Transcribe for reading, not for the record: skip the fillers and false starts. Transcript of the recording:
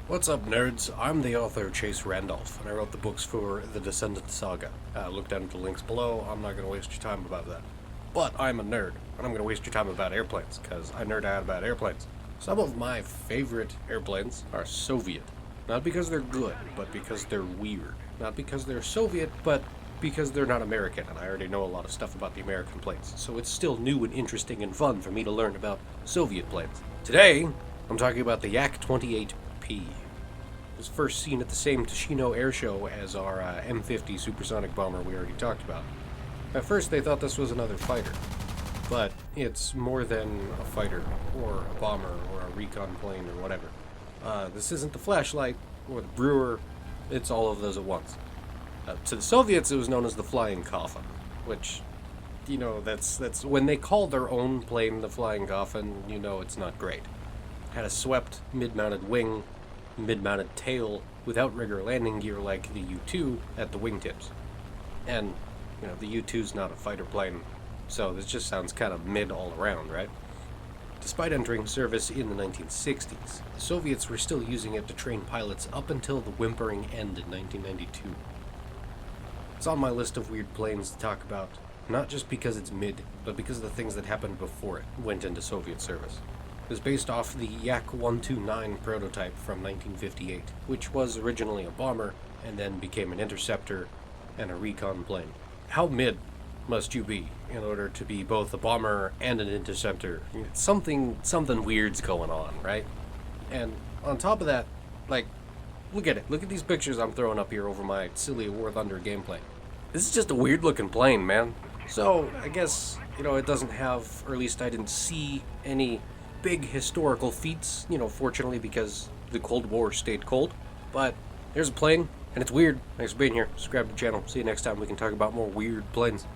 What's up, nerds? I'm the author Chase Randolph, and I wrote the books for the Descendant saga. Look down at the links below. I'm not going to waste your time about that. But I'm a nerd, and I'm going to waste your time about airplanes, because I nerd out about airplanes. Some of my favorite airplanes are Soviet. Not because they're good, but because they're weird. Not because they're Soviet, but because they're not American, and I already know a lot of stuff about the American planes, so it's still new and interesting and fun for me to learn about Soviet planes. Today, I'm talking about the Yak 28P. It was first seen at the same Tushino air show as our M50 supersonic bomber we already talked about. At first, they thought this was another fighter, but it's more than a fighter, or a bomber, or a recon plane, or whatever. This isn't the Flashlight, or the Brewer, it's all of those at once. To the Soviets, it was known as the Flying Coffin, which, that's when they call their own plane the Flying Coffin, it's not great. Had a swept, mid-mounted wing, mid-mounted tail, with outrigger landing gear like the U-2 at the wingtips. And, the U-2's not a fighter plane, so this just sounds kind of mid all around, right? Despite entering service in the 1960s, the Soviets were still using it to train pilots up until the whimpering end in 1992. It's on my list of weird planes to talk about, not just because it's mid, but because of the things that happened before it went into Soviet service. It was based off the Yak 129 prototype from 1958, which was originally a bomber and then became an interceptor and a recon plane. How mid must you be in order to be both a bomber and an interceptor? Something weird's going on, right? And on top of that, look at it. Look at these pictures I'm throwing up here over my silly warthunder gameplay. This is just a weird looking plane, man. So, I guess, it doesn't have, or at least I didn't see any big historical feats, fortunately, because the Cold War stayed cold. But there's a plane, and it's weird. Thanks for being here. Subscribe to the channel. See you next time. We can talk about more weird planes.